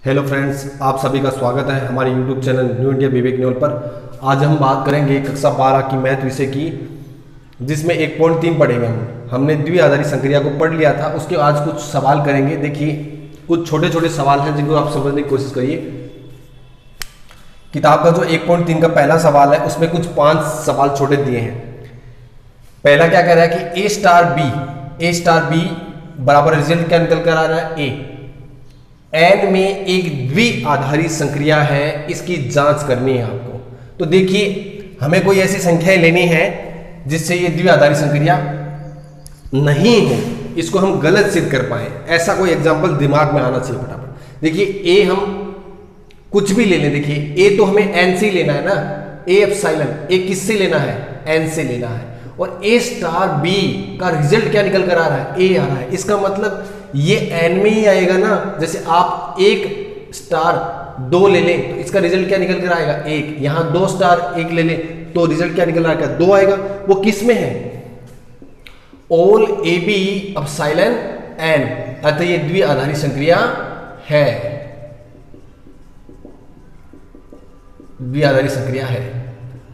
Hello friends, आप सभी का स्वागत है हमारे यूट्यूब चैनल न्यू इंडिया विवेक न्यूल पर। आज हम बात करेंगे कक्षा 12 की मैथ विषय की, जिसमें 1.3 पढ़ेंगे। हमने द्विआधारी संक्रिया को पढ़ लिया था, उसके आज कुछ सवाल करेंगे। देखिए, कुछ छोटे छोटे सवाल हैं जिनको आप समझने की कोशिश करिए। किताब का जो 1.3 का पहला सवाल है उसमें कुछ 5 सवाल छोटे दिए हैं। पहला क्या कह रहा है कि ए स्टार बी बराबर रिजल्ट क्या निकल कर आ रहा है ए। एन में एक द्विआधारी संक्रिया है, इसकी जांच करनी है आपको। तो देखिए, हमें कोई ऐसी संख्याएं लेनी है जिससे ये द्विआधारी संक्रिया नहीं है, इसको हम गलत सिद्ध कर पाए। ऐसा कोई एग्जांपल दिमाग में आना चाहिए फटाफट। देखिए, ए हम कुछ भी ले लें। देखिए, ए तो हमें एन से लेना है ना, ए एप्सिलॉन। ए किससे लेना है? एन से लेना है। और ए स्टार बी का रिजल्ट क्या निकल कर आ रहा है? ए आ रहा है। इसका मतलब ये एन में ही आएगा ना। जैसे आप एक स्टार 2 ले लें तो इसका रिजल्ट क्या निकल कर आएगा? 1। यहां 2 स्टार 1 ले लें तो रिजल्ट क्या निकल आएगा? 2 आएगा। वो किस में है? All A B epsilon N, अतः ये द्विआधारी संक्रिया है। द्विआधारी संक्रिया है।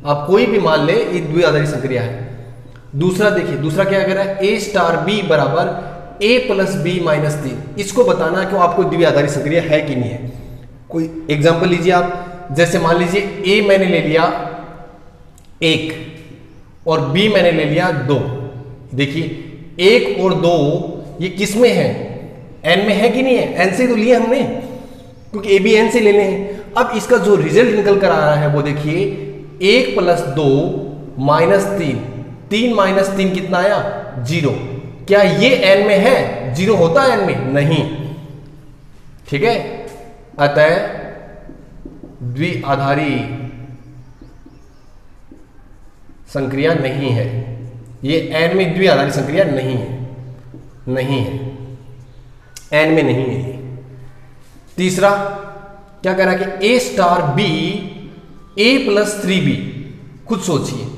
आप कोई भी मान ले, ये द्विआधारी संक्रिया है। दूसरा देखिए, दूसरा क्या कह रहा है? ए स्टार बी बराबर ए प्लस बी माइनस 3। इसको बताना है कि आपको द्विआधारी संक्रिया है कि नहीं है। कोई एग्जांपल लीजिए आप। जैसे मान लीजिए, ए मैंने ले लिया 1 और बी मैंने ले लिया 2। देखिए, 1 और 2 ये किस में है? एन में है कि नहीं है? एन से तो लिए हमने, क्योंकि ए बी एन से लेने हैं। अब इसका जो रिजल्ट निकल कर आ रहा है वो देखिए, 1 प्लस 2 माइनस 3। 3 माइनस 3 कितना आया? 0। क्या ये एन में है? 0 होता है एन में? नहीं। ठीक है, अतः द्विआधारी संक्रिया नहीं है। ये एन में द्विआधारी संक्रिया नहीं है, नहीं है, एन में नहीं है। तीसरा क्या कह रहा है कि ए स्टार बी ए प्लस 3b। खुद सोचिए,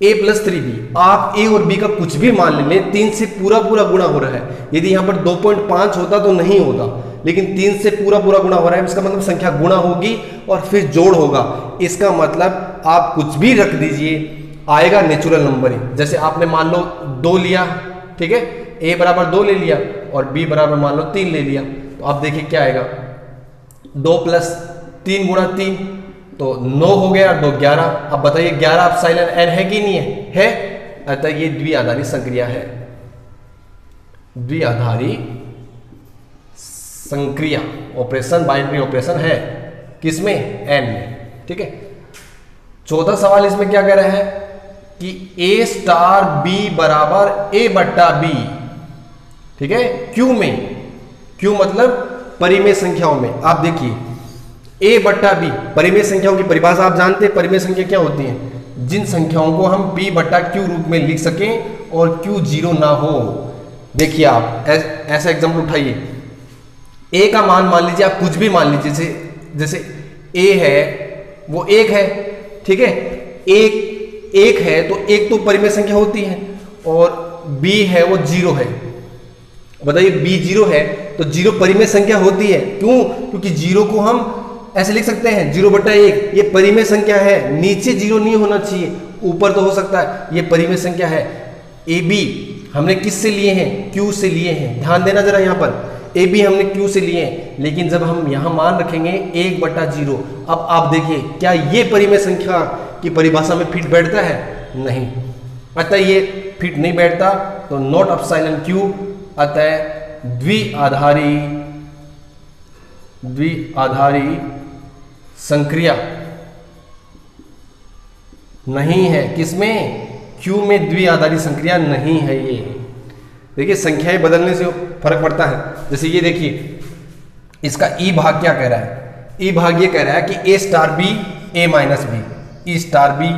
a प्लस 3b, आप a और b का कुछ भी मान लें, 3 से पूरा पूरा गुणा हो रहा है। यदि यहां पर 2.5 होता तो नहीं होता, लेकिन 3 से पूरा पूरा गुणा हो रहा है। इसका मतलब संख्या गुणा होगी और फिर जोड़ होगा। इसका मतलब आप कुछ भी रख दीजिए, आएगा नेचुरल नंबर ही। जैसे आपने मान लो 2 लिया, ठीक है, a बराबर 2 ले लिया और b बराबर मान लो 3 ले लिया, तो आप देखिए क्या आएगा? 2 प्लस 3 गुणा 3 तो 9 हो गया, 2 11। अब बताइए, 11 एप्सिलॉन एन है कि नहीं है? है। अतः ये द्विआधारी संक्रिया है। द्विआधारी संक्रिया, ऑपरेशन बाइनरी ऑपरेशन है किसमें? एन में। ठीक है। चौथा सवाल इसमें क्या कह रहा है कि ए स्टार बी बराबर ए बट्टा बी। ठीक है, क्यू में। क्यू मतलब परिमेय संख्याओं में। आप देखिए, a बट्टा बी, परिमेय संख्याओं की परिभाषा आप जानते हैं। परिमेय संख्या क्या होती है? जिन संख्याओं को हम b बट्टा क्यू रूप में लिख सकें और q 0 ना हो। देखिए, आप ऐसा एग्जाम्पल उठाइए। a का मान लीजिए, आप कुछ भी मान लीजिए। जैसे a है वो 1 है, ठीक है, एक है तो 1 तो परिमेय संख्या होती है, और b है वो 0 है। बताइए, b 0 है तो 0 परिमेय संख्या होती है। क्यों? क्योंकि 0 को हम ऐसे लिख सकते हैं 0/1, ये परिमेय संख्या है। नीचे 0 नहीं होना चाहिए, ऊपर तो हो सकता है। ये परिमेय संख्या है। ए बी हमने किस से लिए हैं? क्यू से लिए हैं। ध्यान देना जरा, यहाँ पर ए बी हमने क्यू से लिए हैं, लेकिन जब हम यहाँ मान रखेंगे 1/0, अब आप देखिए, क्या ये परिमेय संख्या की परिभाषा में फिट बैठता है? नहीं। अतः ये फिट नहीं बैठता, तो नॉट एप्सिलॉन क्यू। अतः द्विआधारी संक्रिया नहीं है। किसमें? क्यू में द्विआधारी संक्रिया नहीं है। ये देखिए, संख्याएं बदलने से फर्क पड़ता है। जैसे ये देखिए, इसका ई भाग क्या कह रहा है? ई भाग ये कह रहा है कि ए स्टार बी ए माइनस बी। ई स्टार बी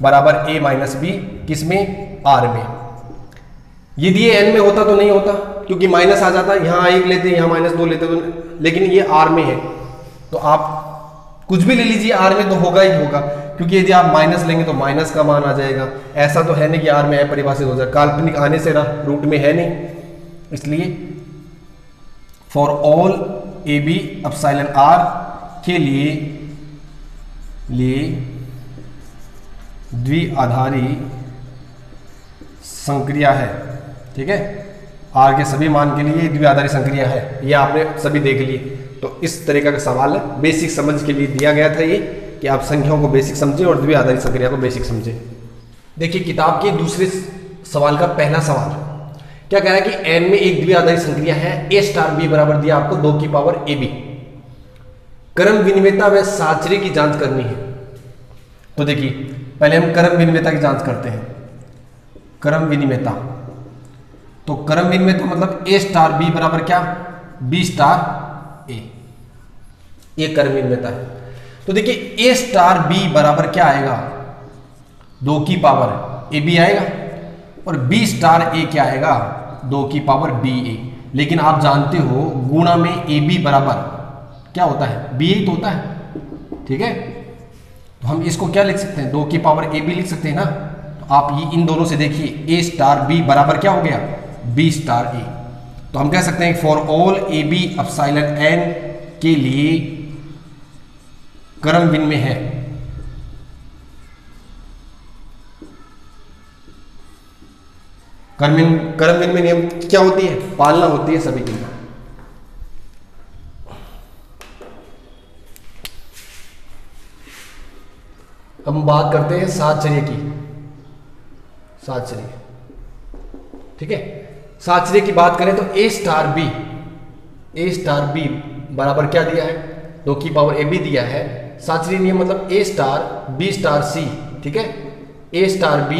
बराबर ए माइनस बी, किसमें? आर में। यदि ये एन में होता तो नहीं होता, क्योंकि माइनस आ जाता। यहाँ 1 लेते, यहाँ -2 लेते तो, लेकिन ये आर में है तो आप कुछ भी ले लीजिए, आर में तो होगा ही होगा, क्योंकि यदि आप माइनस लेंगे तो माइनस का मान आ जाएगा। ऐसा तो है नहीं कि आर में परिभाषित हो जाए, काल्पनिक आने से रूट में है नहीं। इसलिए for all A B epsilon R के लिए द्विआधारी संक्रिया है। ठीक है, आर के सभी मान के लिए द्विआधारी संक्रिया है, ये आपने सभी देख लिए। तो इस तरीका का सवाल बेसिक समझ के लिए दिया गया था ये, कि आप संख्याओं को बेसिक समझें और द्विआधारी संक्रिया को बेसिक समझें। देखिए किताब के दूसरे सवाल का पहला सवाल क्या कह रहा है कि n में एक द्विआधारी संक्रिया है, a स्टार b बराबर दिया आपको 2 की पावर ab, क्रम विनिमेयता व साचर्य की जांच करनी है। तो देखिए पहले हम क्रम विनिमेयता की जांच करते हैं। क्रम विनिमेयता, तो क्रम विनिमेयता मतलब a स्टार b बराबर क्या, b स्टार a, ये क्रम विनिमेयता है। तो देखिए a स्टार b बराबर क्या आएगा, 2 की पावर ab आएगा, और b स्टार a क्या आएगा, 2 की पावर ba। लेकिन आप जानते हो गुणा में ab बराबर क्या होता है, ba तो होता है। ठीक है, तो हम इसको क्या लिख सकते हैं, 2 की पावर ab लिख सकते हैं ना। तो आप ये इन दोनों से देखिए a स्टार b बराबर क्या हो गया, b स्टार a। तो हम कह सकते हैं for all ab epsilon n के लिए क्रम विनिमय है। क्रम विनिमय नियम क्या होती है, पालना होती है सभी की। हम बात करते हैं साचर्य की, साचर्य। ठीक है, साचर्य की बात करें तो a स्टार b बराबर क्या दिया है, 2 की पावर ab दिया है। साचर्य नियम मतलब a star b star c। ठीक है, a star b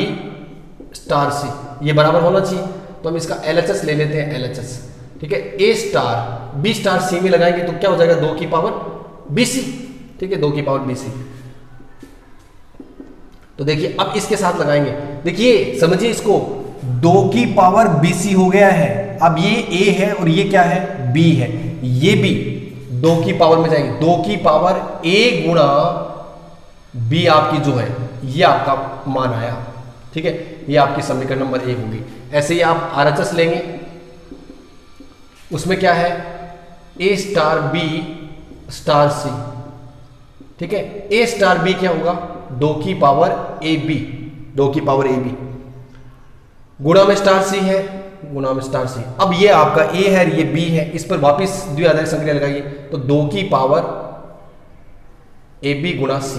star c ये बराबर होना चाहिए। तो हम इसका LHS ले लेते हैं, LHS। ठीक है, a star b star c में लगाएंगे तो क्या हो जाएगा, 2 की पावर bc। ठीक है, 2 की पावर bc। तो देखिए अब इसके साथ लगाएंगे, देखिए समझिए इसको, 2 की पावर bc हो गया है। अब ये a है और ये क्या है, b है, ये भी 2 की पावर में जाएंगे, 2 की पावर a गुणा b आपकी जो है ये आपका मान आया। ठीक है, ये आपकी समीकरण नंबर 1 होगी। ऐसे ही आप RHS लेंगे, उसमें क्या है, a star b star c। ठीक है, a स्टार b क्या होगा, 2 की पावर ab, 2 की पावर ab गुणा में स्टार c है, गुणा में स्टार c। अब ये आपका a है, ये b है, इस पर वापस द्विआधारी संक्रिया लगाइए तो 2 की पावर ab गुणा c।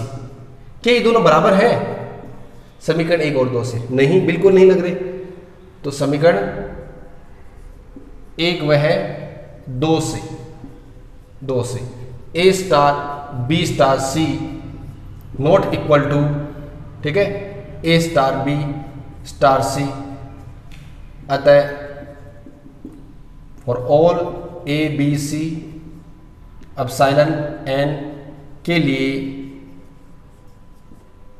क्या ये दोनों बराबर है समीकरण 1 और 2 से? नहीं, बिल्कुल नहीं लग रहे। तो समीकरण 1 वह है 2 से a star b star c not equal to, ठीक है, a star b star c। अतः for all a b c epsilon n के लिए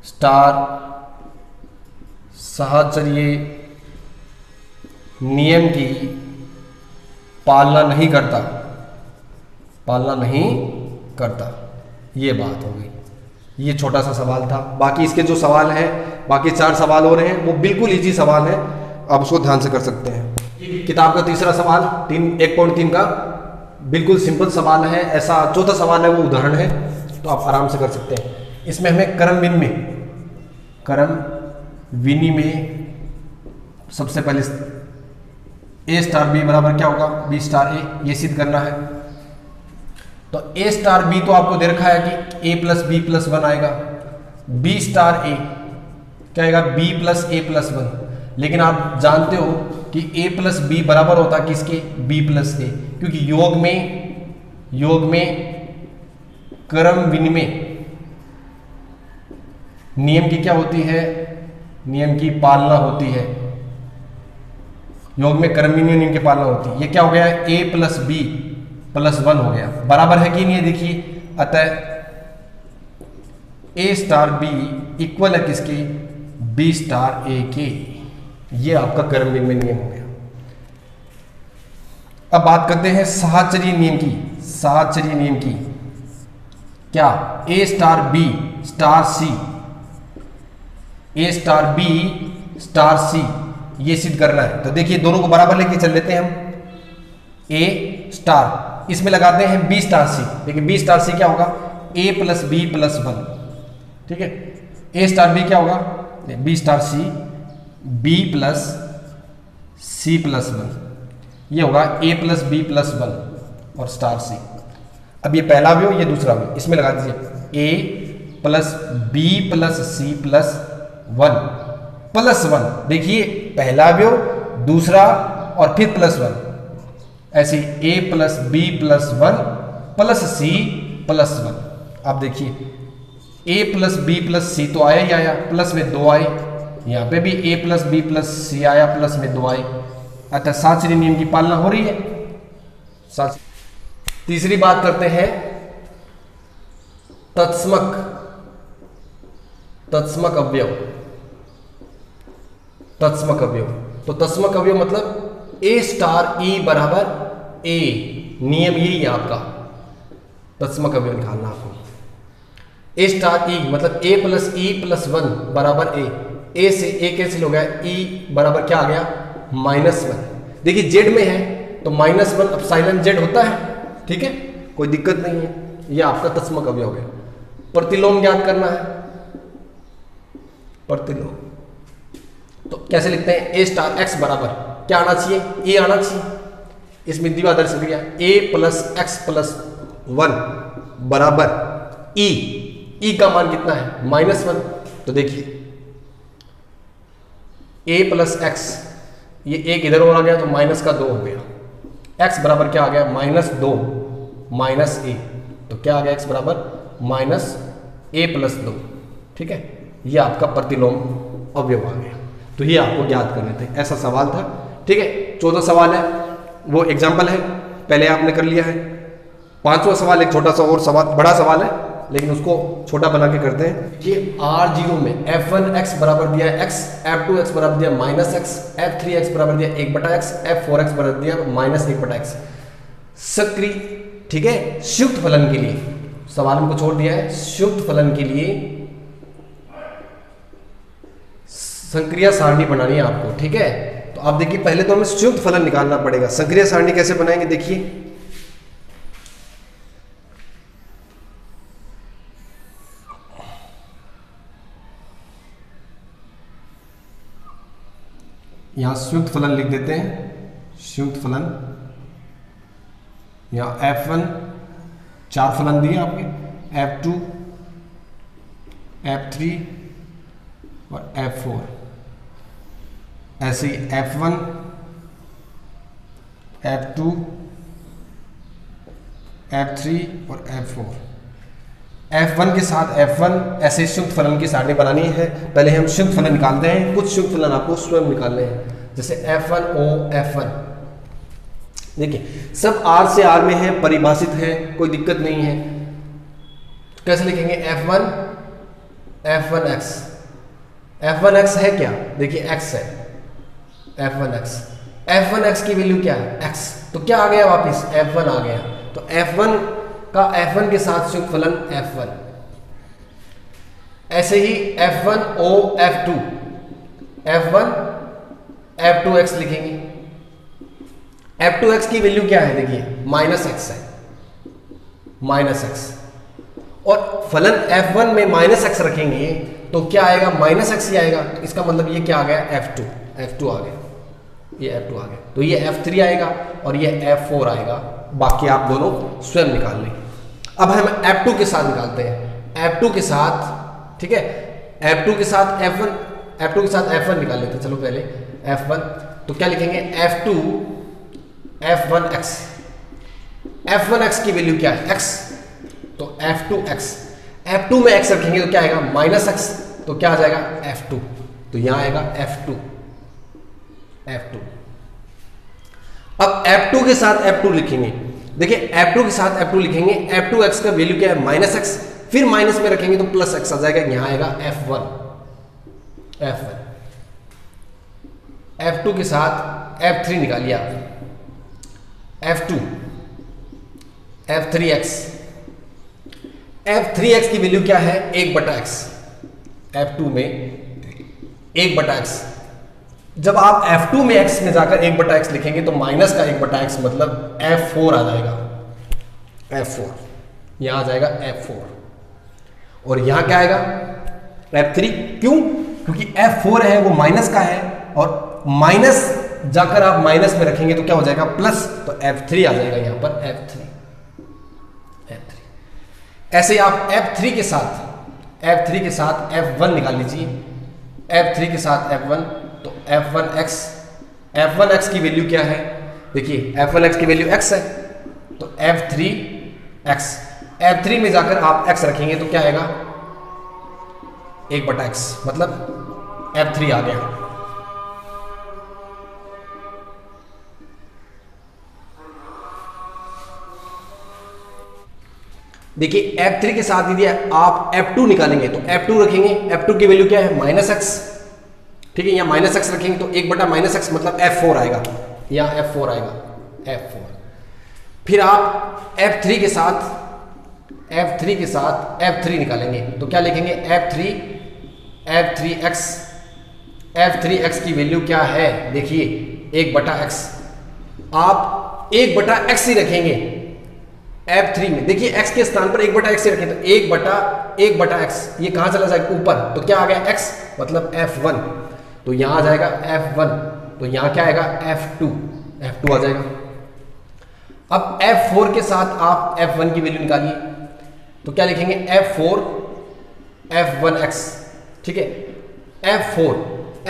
स्टार साहचर्य नियम की पालना नहीं करता। ये बात हो गई। ये छोटा सा सवाल था। बाकी इसके जो सवाल हैं, बाकी 4 सवाल हो रहे हैं, वो बिल्कुल इजी सवाल है, आप उसको ध्यान से कर सकते हैं। किताब का तीसरा सवाल 1.3 का बिल्कुल सिंपल सवाल है। ऐसा चौथा सवाल है वो उदाहरण है, तो आप आराम से कर सकते हैं। इसमें हमें क्रम विनिमय सबसे पहले a स्टार b बराबर क्या होगा, b स्टार a, ये सिद्ध करना है। तो a स्टार b तो आपको दे रखा है कि a प्लस b प्लस 1 आएगा, b स्टार a क्या आएगा, b प्लस a प्लस 1। लेकिन आप जानते हो कि a प्लस b बराबर होता है किसके, b प्लस a, क्योंकि योग में क्रम विनिमय नियम की क्या होती है, नियम की पालना होती है। योग में क्रम विनिमय नियम की पालना होती है। ये क्या हो गया, a प्लस b प्लस 1 हो गया, बराबर है कि नहीं है, देखिए। अतः a स्टार b इक्वल है किसके, b स्टार a के। ये आपका क्रम विनिमय नियम हो गया। अब बात करते हैं साहचर्य नियम की। क्या, a star b star c, a star b star c, ये सिद्ध करना है। तो देखिए दोनों को बराबर लेके चल लेते हैं हम। a स्टार इसमें लगाते हैं बी स्टार सी। देखिए बी स्टार सी क्या होगा, A plus B plus one, ठीक है। ए स्टार बी क्या होगा, B star C B plus C plus one, ये होगा A plus B plus one और स्टार सी। अब ये पहला अवयव, ये दूसरा अवयव, इसमें लगा दीजिए A plus B plus C plus one plus one. देखिए पहला अवयव, दूसरा और फिर प्लस वन, ऐसे A plus B plus one plus C plus one. अब देखिए A plus B plus C तो आया ही आया, प्लस में दो आए, यहाँ पे भी ए प्लस बी प्लस सी आया, प्लस में दो आए। अतः सात नियम की पालना हो रही है। सात। तीसरी बात करते हैं तत्समक, तत्समक अवयव। तत्समक अवयव, तो तत्समक अवयव मतलब ए स्टार ई बराबर ए, नियम यही है आपका, तत्समक अवयव निकालना आपको। ए स्टार ई मतलब ए प्लस ई प्लस वन बराबर ए से ए कैंसिल हो गया, ई बराबर क्या आ गया माइनस वन। देखिए जेड में है तो माइनस वन अपसाइलन जेड होता है, ठीक है, कोई दिक्कत नहीं है। यह आपका तत्समक अवयव हो गया। प्रतिलोम ज्ञात करना है, प्रतिलोम तो कैसे लिखते हैं, ए स्टार एक्स बराबर क्या आना चाहिए, ए आना चाहिए। इसमें द्विआदर्श क्रिया ए प्लस एक्स प्लस वन बराबर ई, ई का मान कितना है माइनस वन। तो देखिए ए प्लस एक्स, ये एक इधर और आ गया तो माइनस का दो हो गया, एक्स बराबर क्या आ गया माइनस दो माइनस ए, तो क्या आ गया एक्स बराबर माइनस ए प्लस दो, ठीक है। ये आपका प्रतिलोम अवयव आ गया। तो ये आपको ज्ञात करने थे, ऐसा सवाल था, ठीक है। 14 सवाल है, वो एग्जाम्पल है, पहले आपने कर लिया है। 5वां सवाल एक छोटा सा और सवाल, बड़ा सवाल है लेकिन उसको छोटा बना के करते हैं। कि R0 में f1x बराबर दिया है x, f2x बराबर दिया माइनस x, f3x बराबर दिया 1/x, f4x बराबर दिया माइनस 1/x। सक्रिय, ठीक है, संयुक्त फलन के लिए सवाल हमको छोड़ दिया है। संयुक्त फलन के लिए संक्रिया सारणी बनानी है आपको, ठीक है। तो आप देखिए पहले तो हमें संयुक्त फलन निकालना पड़ेगा। संक्रिया सारणी कैसे बनाएंगे, देखिए यहां संयुक्त फलन लिख देते हैं, संयुक्त फलन। यहां f1 चार फलन दिए आपके, f2 f3 और f4, ऐसे ही f1 f2 f3 और f4। f1 के साथ f1 ऐसे संयुक्त फलन की सारणी बनानी है। पहले हम संयुक्त फलन निकालते हैं, कुछ संयुक्त फलन आपको स्वयं निकालने हैं, जैसे f1o f1। देखिए सब r से r में है, परिभाषित है, कोई दिक्कत नहीं है। कैसे लिखेंगे, f1x, f1x है क्या, देखिए x है, f1x की वैल्यू क्या है x, तो क्या आ गया वापिस f1 आ गया। तो f1 का f1 के साथ संयुक्त फलन f1। ऐसे ही f1o f2, f1 f2x लिखेंगे। f2x की वैल्यू क्या है, देखिए माइनस x है, माइनस x, और फलन f1 में माइनस x रखेंगे तो क्या आएगा माइनस x ही आएगा। तो इसका मतलब ये क्या आ गया f2 आ गया, ये f2 आ गया। तो ये f3 आएगा और ये f4 आएगा। बाकी आप दोनों स्वयं निकाल लें। अब हम f2 के साथ निकालते हैं, f2 के साथ, ठीक है, f2 के साथ f1 निकाल लेते हैं। चलो पहले f1, तो क्या लिखेंगे f2 f1x, f1x की वैल्यू क्या है x, तो f2 में x रखेंगे तो क्या आएगा माइनस x, तो क्या आ जाएगा f2, तो यहां आएगा f2। अब f2 के साथ f2 लिखेंगे, देखिए f2 के साथ f2 लिखेंगे, f2x का वैल्यू क्या है माइनस x, फिर माइनस में रखेंगे तो प्लस x आ जाएगा, यहां आएगा f1। f2 के साथ f3 निकालिए आप, f2 f3x की वैल्यू क्या है 1/x, f2 में 1/x। जब आप f2 में x में जाकर 1/x लिखेंगे तो माइनस का 1/x मतलब f4 आ जाएगा, F4, यहाँ आ जाएगा F4, और यहाँ क्या आएगा F3। क्यों? क्योंकि F4 है वो माइनस का है, और माइनस जाकर आप माइनस में रखेंगे तो क्या हो जाएगा प्लस, तो F3 आ जाएगा यहाँ पर F3। ऐसे आप F3 के साथ F1 निकाल लीजिए, F3 के साथ F1, तो F1x की वैल्यू क्या है, देखिए F1x की वैल्यू x है, तो F3 में जाकर आप x रखेंगे तो क्या आएगा 1/x, मतलब F3 आ गया। देखिए F3 के साथ यदि आप F2 निकालेंगे तो F2 रखेंगे, F2 की वैल्यू क्या है -x, ठीक है, यहाँ -x रखेंगे तो 1/-x मतलब F4 आएगा, यहाँ F4 आएगा, F4। फिर आप F3 के साथ F3 निकालेंगे तो क्या लिखेंगे F3x की वैल्यू क्या है, देखिए 1/x, आप 1/x ही रखेंगे F3 में। देखिए x के स्थान पर 1/x ही रखें तो 1/x, ये कहां चला जाएगा ऊपर, तो क्या आ गया x मतलब F1, तो यहां आ जाएगा F1, तो यहां क्या आएगा F2 आ जाएगा। अब F4 के साथ आप F1 की वैल्यू निकालिए तो क्या लिखेंगे F1x, ठीक है,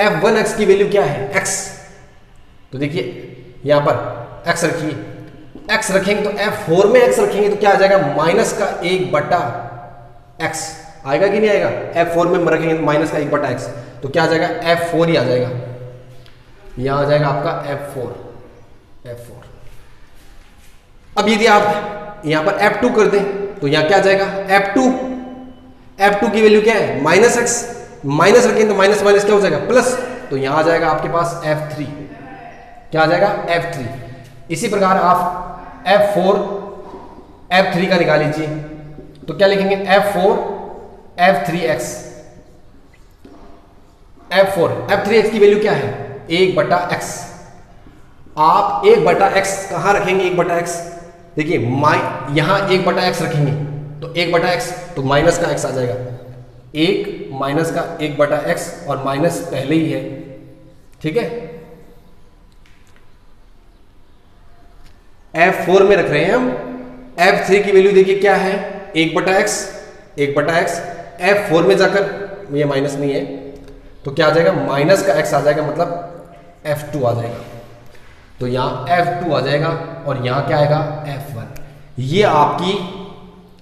F1x की वैल्यू क्या है x, तो देखिए यहां पर x रखिए, x रखेंगे तो F4 में x रखेंगे तो क्या आ जाएगा माइनस का 1/x आएगा कि नहीं आएगा, F4 में रखेंगे तो माइनस का 1/x, तो क्या आ जाएगा F4 ही आ जाएगा, यहां आ जाएगा आपका F4। अब यदि आप यहां पर F2 कर दें तो यहां क्या आ जाएगा F2 की वैल्यू क्या है -x, माइनस रखेंगे तो माइनस क्या हो जाएगा प्लस, तो यहां आ जाएगा आपके पास F3, क्या आ जाएगा F3। इसी प्रकार आप F3 का निकाल लीजिए तो क्या लिखेंगे F3x की वैल्यू क्या है 1/x, आप 1/x कहां रखेंगे 1/x, देखिए यहां 1/x रखेंगे तो 1/x तो माइनस का x आ जाएगा, 1 माइनस का 1/x और माइनस पहले ही है, ठीक है। F4 में रख रहे हैं हम, F3 की वैल्यू देखिए क्या है 1/x, F4 में जाकर ये माइनस नहीं है तो क्या आ जाएगा माइनस का x आ जाएगा, मतलब F2 आ जाएगा, तो यहाँ F2 आ जाएगा और यहाँ क्या आएगा F1। ये आपकी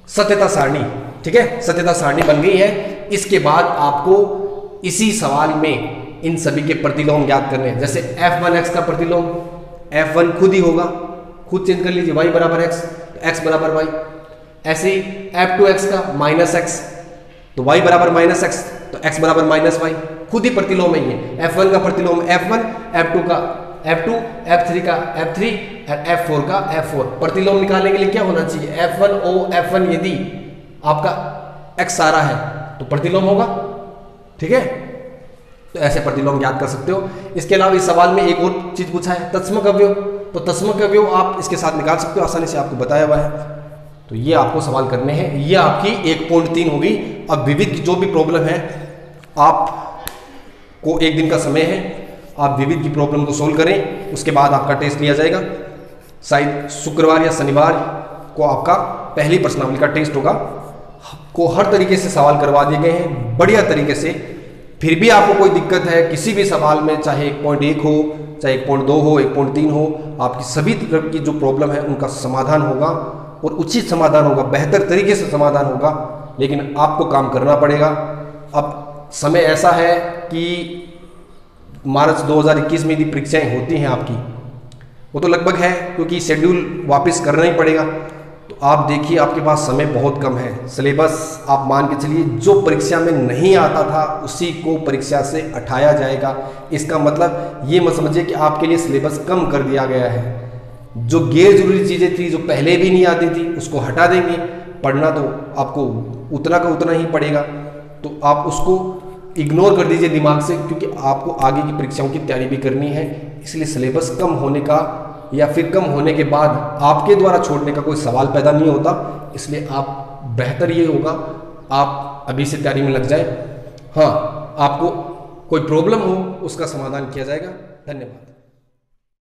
सत्यता सारणी, ठीक है, सत्यता सारणी बन गई है। इसके बाद आपको इसी सवाल में इन सभी के प्रतिलोम ज्ञात करने हैं। जैसे F1x का प्रतिलोम F1 खुद ही होगा, खुद चेंज कर लीजिए, y बराबर x तो x बराबर y। ऐसे ही F2x का -x तो y बराबर -x तो x बराबर -y, खुद ही प्रतिलोम है ये। F1 का प्रतिलोम F1, F2 का F2, F3 का F3 और F4 का F4। प्रतिलोम निकालने के लिए क्या होना चाहिए F1 यदि आपका x आ रहा है तो प्रतिलोम होगा, ठीक है, तो ऐसे प्रतिलोम ज्ञात कर सकते हो। इसके अलावा इस सवाल में एक और चीज पूछा है तत्समक अवयव, तो तत्समक अवयव आप इसके साथ निकाल सकते हो, आसानी से आपको बताया हुआ है। तो ये आपको सवाल करने हैं, ये आपकी 1.3 होगी। अब विविध की जो भी प्रॉब्लम है आपको 1 दिन का समय है, आप विविध की प्रॉब्लम को सोल्व करें, उसके बाद आपका टेस्ट लिया जाएगा। शायद शुक्रवार या शनिवार को आपका पहली प्रश्नावली का टेस्ट होगा। को हर तरीके से सवाल करवा दिए गए हैं बढ़िया तरीके से। फिर भी आपको कोई दिक्कत है किसी भी सवाल में, चाहे 1.1 हो, चाहे 1.2 हो, 1.3 हो, आपकी सभी तरह की जो प्रॉब्लम है उनका समाधान होगा और उचित समाधान होगा, बेहतर तरीके से समाधान होगा। लेकिन आपको काम करना पड़ेगा। अब समय ऐसा है कि मार्च 2021 में यदि परीक्षाएं होती हैं आपकी, वो तो लगभग है, क्योंकि शेड्यूल वापस करना ही पड़ेगा। तो आप देखिए आपके पास समय बहुत कम है। सिलेबस आप मान के चलिए जो परीक्षा में नहीं आता था उसी को परीक्षा से हटाया जाएगा। इसका मतलब ये मत समझिए कि आपके लिए सिलेबस कम कर दिया गया है। जो गैर जरूरी चीज़ें थी, जो पहले भी नहीं आती थी, उसको हटा देंगे। पढ़ना तो आपको उतना का उतना ही पड़ेगा, तो आप उसको इग्नोर कर दीजिए दिमाग से, क्योंकि आपको आगे की परीक्षाओं की तैयारी भी करनी है। इसलिए सिलेबस कम होने का या फिर कम होने के बाद आपके द्वारा छोड़ने का कोई सवाल पैदा नहीं होता। इसलिए आप बेहतर ये होगा आप अभी से तैयारी में लग जाए। हाँ, आपको कोई प्रॉब्लम हो उसका समाधान किया जाएगा। धन्यवाद।